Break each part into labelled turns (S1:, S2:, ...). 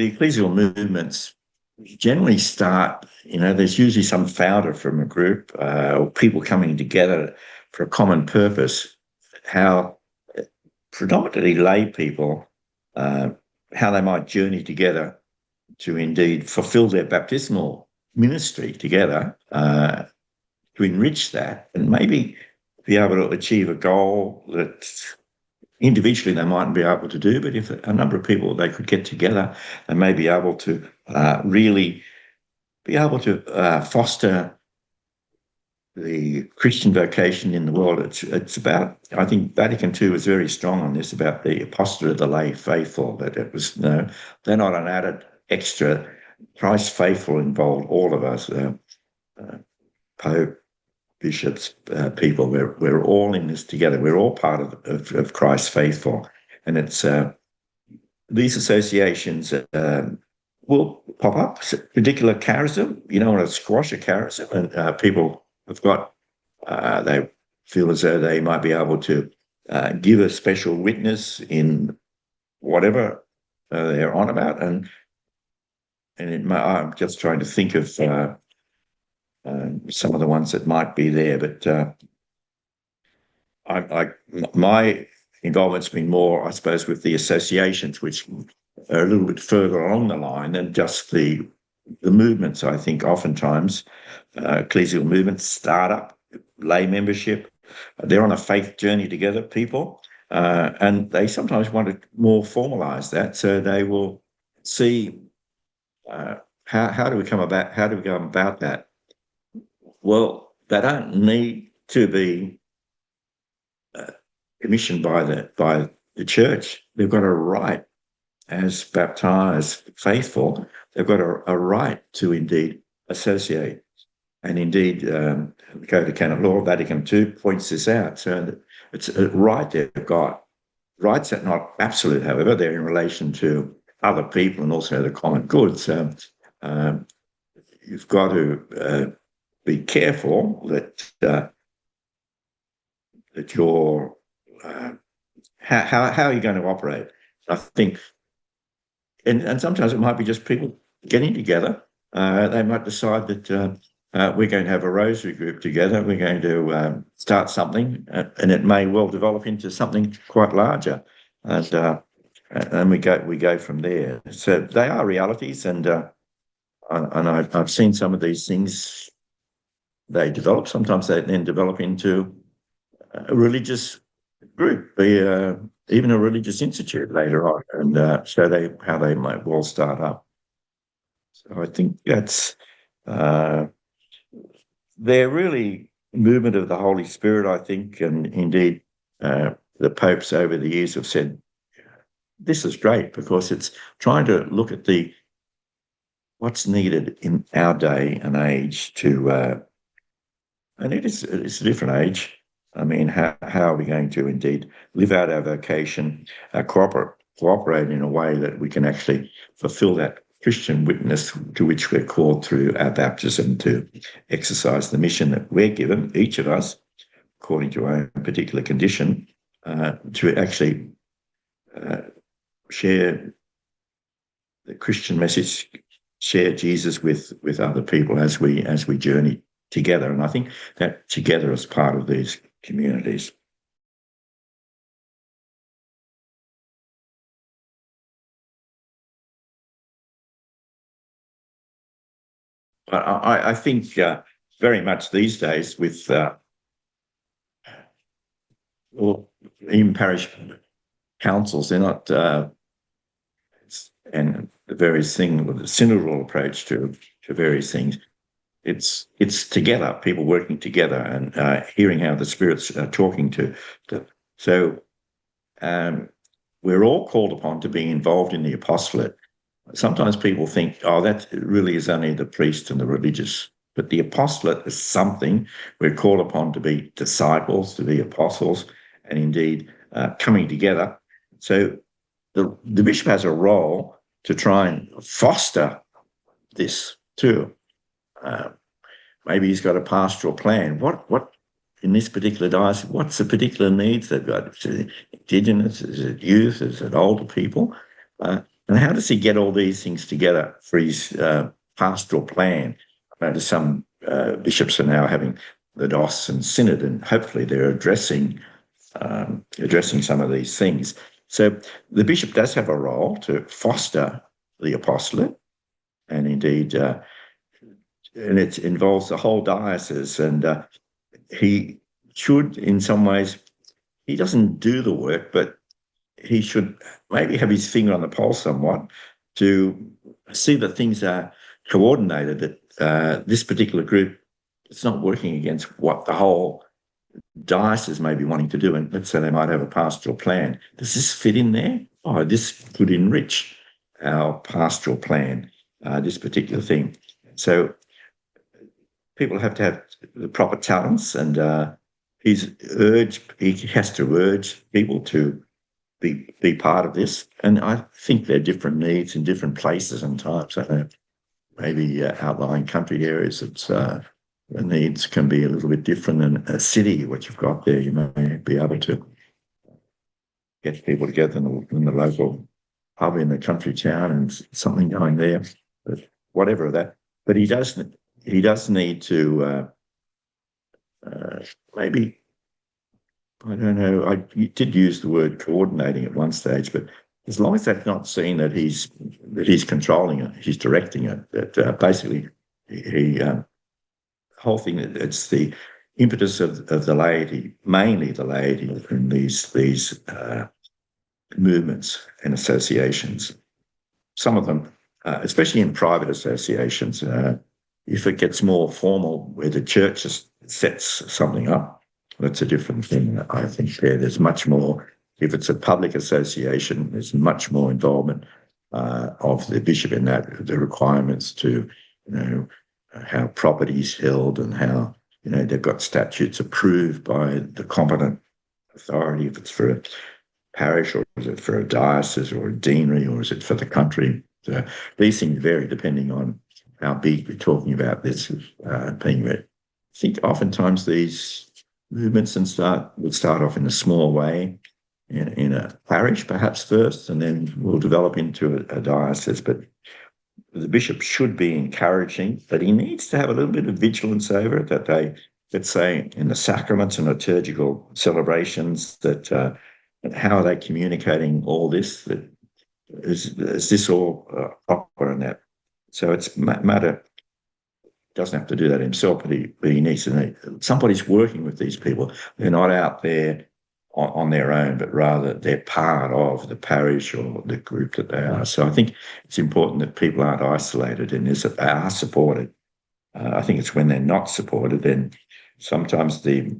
S1: the ecclesial movements generally start, there's usually some founder from a group or people coming together for a common purpose, how predominantly lay people, how they might journey together to indeed fulfill their baptismal ministry together, to enrich that and maybe be able to achieve a goal that individually they mightn't be able to do, but if a number of people, they could get together, they may be able to really be able to foster the Christian vocation in the world. It's about, I think Vatican II was very strong on this, about the apostolate of the lay faithful, that it was, they're not an added extra. Christ faithful involved all of us, Pope, bishops, people. We're all in this together. We're all part of Christ faithful. And it's these associations will pop up, particular charism, want to squash a charism, and people have got, they feel as though they might be able to give a special witness in whatever they're on about. And I'm just trying to think of some of the ones that might be there, but my involvement's been more, I suppose, with the associations, which are a little bit further along the line than just the movements. I think oftentimes ecclesial movements start up, lay membership, they're on a faith journey together, people, and they sometimes want to more formalize that, so they will see how do we go about that. Well, they don't need to be commissioned by the church. They've got a right, as baptized faithful, they've got a right to indeed associate. And indeed, the Code of Canon Law, Vatican II, points this out. So it's a right they've got. Rights that are not absolute, however, they're in relation to other people and also the common good. So you've got to be careful that you're how are you going to operate? I think, and sometimes it might be just people getting together. They might decide that we're going to have a rosary group together. We're going to start something, and it may well develop into something quite larger, and we go from there. So they are realities, and I've seen some of these things. They develop. Sometimes they then develop into a religious group, even a religious institute later on, and how they might well start up. So I think that's they're really movement of the Holy Spirit, I think, and indeed the popes over the years have said this is great because it's trying to look at what's needed in our day and age to. And it's a different age. I mean, how are we going to indeed live out our vocation, cooperate in a way that we can actually fulfill that Christian witness to which we're called through our baptism to exercise the mission that we're given, each of us, according to our own particular condition, to actually share the Christian message, share Jesus with other people as we journey together. And I think that together is part of these communities. But I think very much these days with even parish councils, they're not, and the various things, the synodal approach to various things, it's together, people working together and hearing how the Spirit's talking to. So we're all called upon to be involved in the apostolate. Sometimes people think, oh, that really is only the priest and the religious. But the apostolate is something we're called upon to be disciples, to be apostles, and indeed coming together. So the bishop has a role to try and foster this too. Maybe he's got a pastoral plan. What in this particular diocese, what's the particular needs they've got? Is it Indigenous? Is it youth? Is it older people? But And how does he get all these things together for his pastoral plan? I notice some bishops are now having the DOS and Synod, and hopefully they're addressing some of these things. So the bishop does have a role to foster the apostolate, and indeed, and it involves the whole diocese. And he should, in some ways, he doesn't do the work, but he should maybe have his finger on the pulse somewhat to see that things are coordinated, that this particular group is not working against what the whole diocese may be wanting to do. And let's say they might have a pastoral plan. Does this fit in there? Oh, this could enrich our pastoral plan, this particular thing. So people have to have the proper talents, and he has to urge people to be part of this. And I think there are different needs in different places and times. I know maybe outlying country areas, the needs can be a little bit different than a city, what you've got there. You may be able to get people together in the local pub in the country town and something going there, but whatever of that. But he does need to maybe, I don't know, I did use the word coordinating at one stage, but as long as that's not seen that he's controlling it, he's directing it, that basically the whole thing, it's the impetus of the laity, mainly the laity in these movements and associations. Some of them, especially in private associations, if it gets more formal where the church just sets something up, that's a different thing. I think there's much more. If it's a public association, there's much more involvement of the bishop in that, the requirements to, how property is held and how, they've got statutes approved by the competent authority, if it's for a parish or is it for a diocese or a deanery or is it for the country. So these things vary depending on how big we're talking about this being read. I think oftentimes these movements would start off in a small way, in a parish perhaps first, and then will develop into a diocese. But the bishop should be encouraging, but he needs to have a little bit of vigilance over it, that they, let's say, in the sacraments and liturgical celebrations, that how are they communicating all this? That is this all proper and that? So it's matter. Doesn't have to do that himself, but he needs to know somebody's working with these people. They're not out there on their own, but rather they're part of the parish or the group that they are. So I think it's important that people aren't isolated in this, that they are supported. I think it's when they're not supported, then sometimes the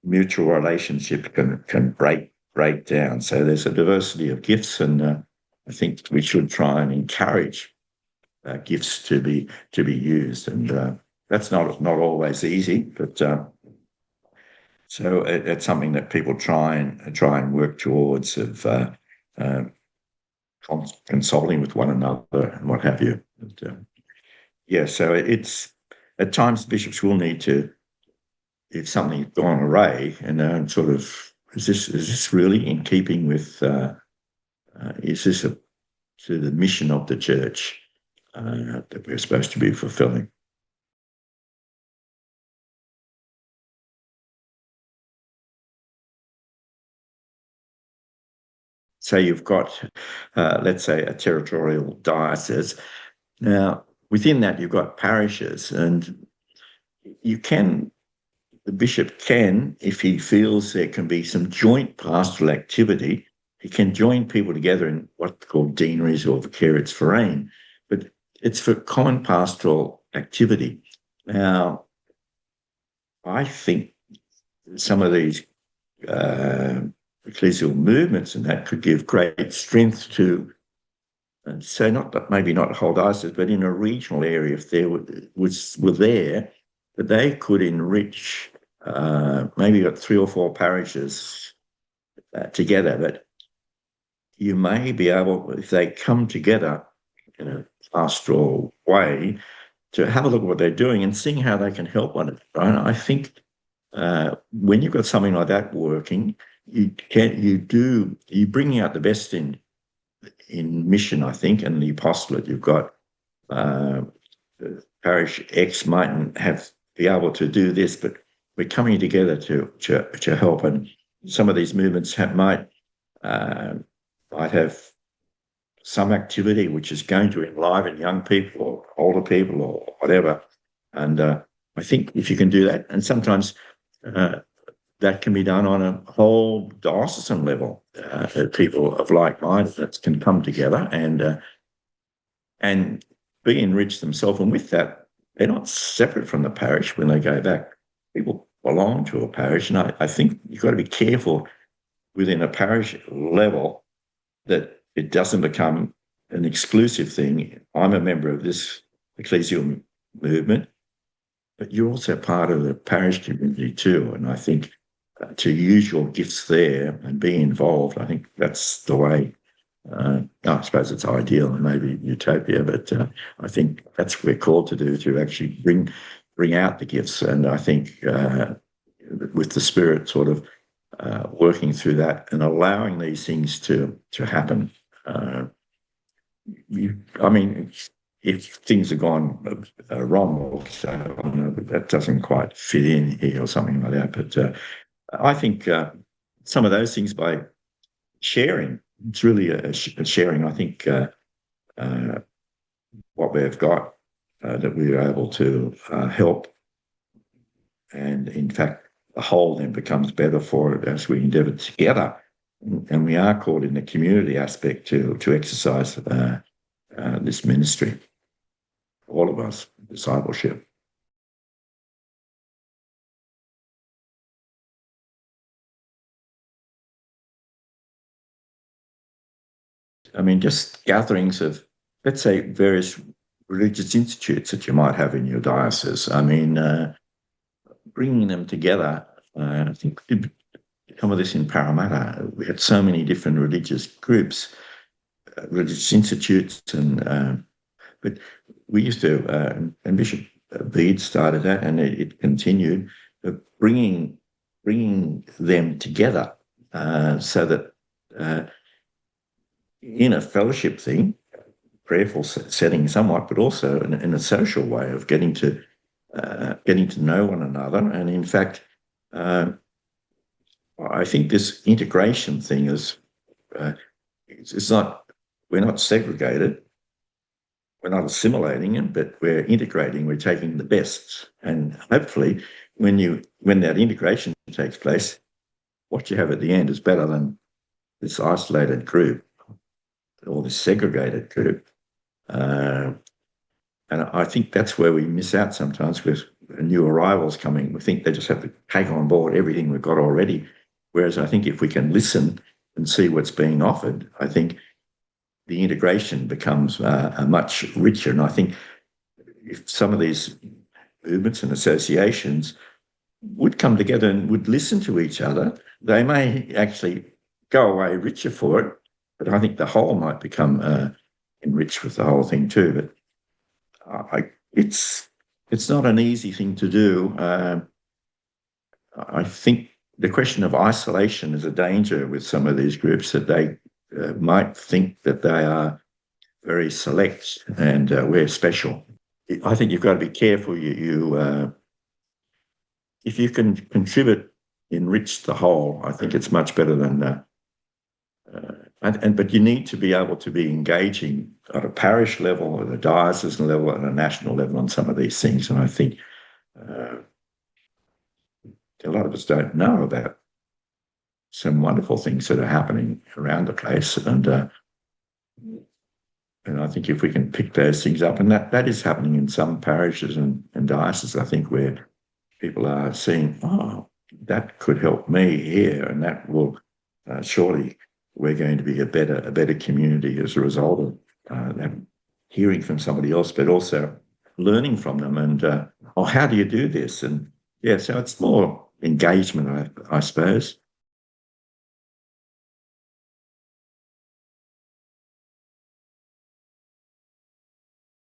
S1: mutual relationship can break down. So there's a diversity of gifts, and I think we should try and encourage gifts to be used, and that's not always easy, but so it's something that people try and work towards, of consulting with one another and what have you. But, so it's at times bishops will need to, if something's gone awry, and sort of, is this really in keeping with? Is this to the mission of the church that we're supposed to be fulfilling? So you've got, let's say, a territorial diocese. Now, within that, you've got parishes, and the bishop can, if he feels there can be some joint pastoral activity, he can join people together in what's called deaneries or vicariates forain, but it's for common pastoral activity. Now, I think some of these ecclesial movements and that could give great strength to, and so maybe not a whole diocese, but in a regional area, if there were there, that they could enrich. Maybe you've got 3 or 4 parishes together, but you may be able, if they come together in a pastoral way, to have a look at what they're doing and seeing how they can help one another. Right? I think when you've got something like that working, you're bringing out the best in in mission, I think, and the apostolate. You've got parish X mightn't be able to do this, but we're coming together to help. And some of these movements might have some activity which is going to enliven young people or older people or whatever. And I think if you can do that, and sometimes that can be done on a whole diocesan level, people of like mind that can come together and be enriched themselves. And with that, they're not separate from the parish when they go back. People belong to a parish, and I think you've got to be careful within a parish level that it doesn't become an exclusive thing. I'm a member of this ecclesial movement, but you're also part of the parish community too. And I think to use your gifts there and be involved, I think that's the way. I suppose it's ideal and maybe utopia, but I think that's what we're called to do, to actually bring out the gifts. And I think with the Spirit sort of working through that and allowing these things to happen. I mean, if things have gone wrong, or so, that doesn't quite fit in here or something like that. But I think some of those things by sharing, it's really a sharing. I think what we've got that we are able to help, and in fact, the whole then becomes better for it as we endeavour together. And we are called in the community aspect to exercise this ministry, all of us, discipleship. I mean, just gatherings of, let's say, various religious institutes that you might have in your diocese. I mean, bringing them together. I think some of this in Parramatta, we had so many different religious groups, religious institutes, and but we used to, and Bishop Bede started that, and it continued, bringing them together so that in a fellowship thing, prayerful setting somewhat, but also in a social way of getting to know one another. And in fact, I think this integration thing is, it's not, we're not segregated, we're not assimilating it, but we're integrating, we're taking the best. And hopefully when that integration takes place, what you have at the end is better than this isolated group or this segregated group. And I think that's where we miss out sometimes with new arrivals coming. We think they just have to take on board everything we've got already. Whereas I think if we can listen and see what's being offered, I think the integration becomes much richer. And I think if some of these movements and associations would come together and would listen to each other, they may actually go away richer for it. But I think the whole might become enriched with the whole thing too. But it's not an easy thing to do. I think the question of isolation is a danger with some of these groups, that they might think that they are very select and we're special. I think you've got to be careful. If you can contribute, enrich the whole, I think it's much better than. But you need to be able to be engaging at a parish level, at a diocesan level, at a national level on some of these things. And I think a lot of us don't know about some wonderful things that are happening around the place. And I think if we can pick those things up, and that is happening in some parishes and dioceses, I think, where people are seeing, oh, that could help me here, and that will surely we're going to be a better community as a result of that, hearing from somebody else, but also learning from them. And how do you do this? And yeah, so it's more engagement, I suppose.